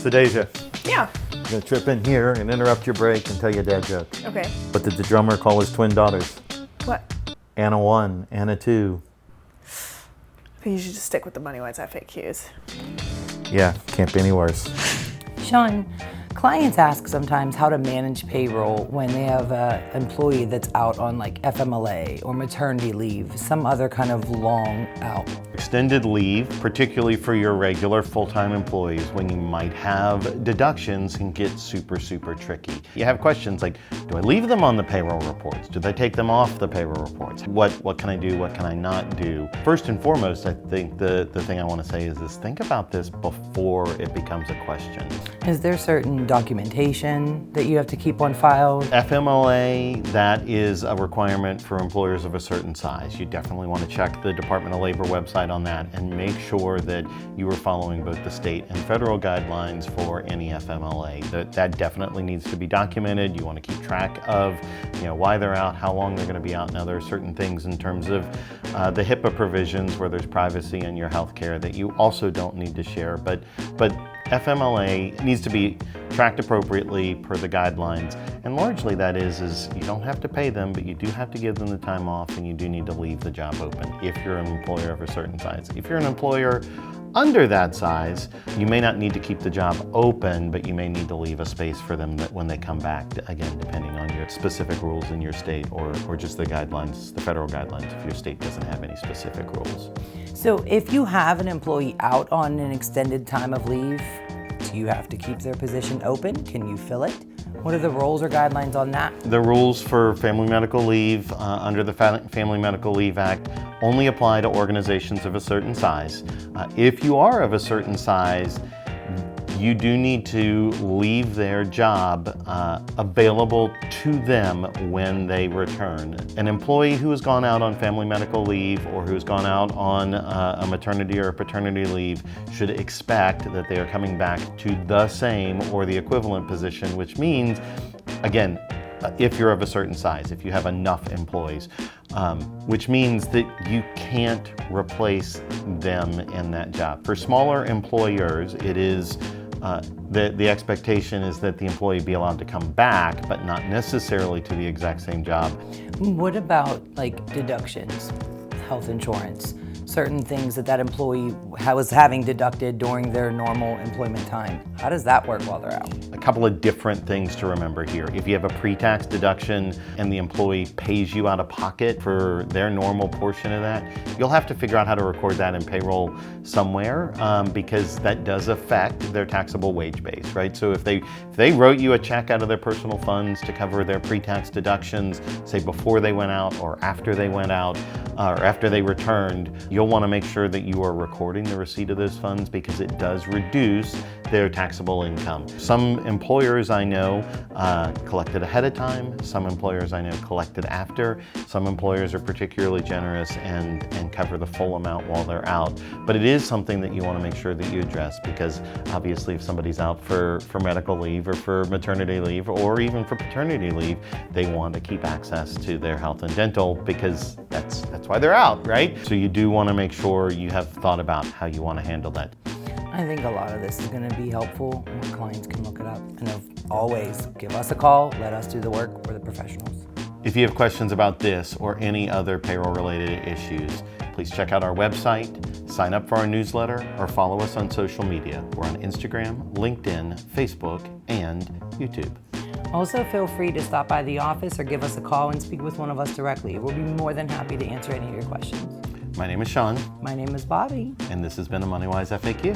So Deja, Yeah. I'm gonna trip in here and interrupt your break and tell you a dad joke. Okay. What did the drummer call his twin daughters? What? Anna 1, Anna 2. I think you should just stick with the MoneyWise FAQs. Yeah, can't be any worse. Sean, clients ask sometimes how to manage payroll when they have an employee that's out on like FMLA or maternity leave, some other kind of long out. Extended leave, particularly for your regular full-time employees, when you might have deductions, can get super tricky. You have questions like, do I leave them on the payroll reports? Do they take them off the payroll reports? What can I do? What can I not do? First and foremost, I think the thing I want to say is think about this before it becomes a question. Is there certain documentation that you have to keep on file? FMLA, that is a requirement for employers of a certain size. You definitely want to check the Department of Labor website on that and make sure that you are following both the state and federal guidelines for any FMLA. That definitely needs to be documented. You want to keep track of why they're out, how long they're going to be out. Now there are certain things in terms of the HIPAA provisions where there's privacy in your health care that you also don't need to share, but FMLA needs to be tracked appropriately per the guidelines, and largely that is you don't have to pay them, but you do have to give them the time off, and you do need to leave the job open if you're an employer of a certain size. If you're an employer under that size, you may not need to keep the job open, but you may need to leave a space for them that when they come back, again, depending on your specific rules in your state or just the guidelines, the federal guidelines, if your state doesn't have any specific rules. So if you have an employee out on an extended time of leave, do you have to keep their position open? Can you fill it? What are the rules or guidelines on that? The rules for family medical leave under the Family Medical Leave Act only apply to organizations of a certain size. If you are of a certain size, you do need to leave their job available to them when they return. An employee who has gone out on family medical leave or who has gone out on a maternity or a paternity leave should expect that they are coming back to the same or the equivalent position, which means, again, if you're of a certain size, if you have enough employees, which means that you can't replace them in that job. For smaller employers, it is the expectation is that the employee be allowed to come back, but not necessarily to the exact same job. What about like deductions, health insurance, certain things that employee was having deducted during their normal employment time? How does that work while they're out? A couple of different things to remember here. If you have a pre-tax deduction and the employee pays you out of pocket for their normal portion of that, you'll have to figure out how to record that in payroll somewhere because that does affect their taxable wage base, right? So if they wrote you a check out of their personal funds to cover their pre-tax deductions, say before they went out or after they went out or after they returned, you'll want to make sure that you are recording the receipt of those funds because it does reduce their taxable income. Some employers I know collected ahead of time. Some employers I know collected after. Some employers are particularly generous and cover the full amount while they're out. But it is something that you want to make sure that you address because obviously if somebody's out for medical leave or for maternity leave or even for paternity leave, they want to keep access to their health and dental because that's why they're out, right? So you do want to make sure you have thought about how you want to handle that. I think a lot of this is going to be helpful and clients can look it up. And always give us a call, let us do the work, we're the professionals. If you have questions about this or any other payroll related issues, please check out our website, sign up for our newsletter, or follow us on social media. We're on Instagram, LinkedIn, Facebook, and YouTube. Also, feel free to stop by the office or give us a call and speak with one of us directly. We'll be more than happy to answer any of your questions. My name is Sean. My name is Bobby. And this has been a MoneyWise FAQ.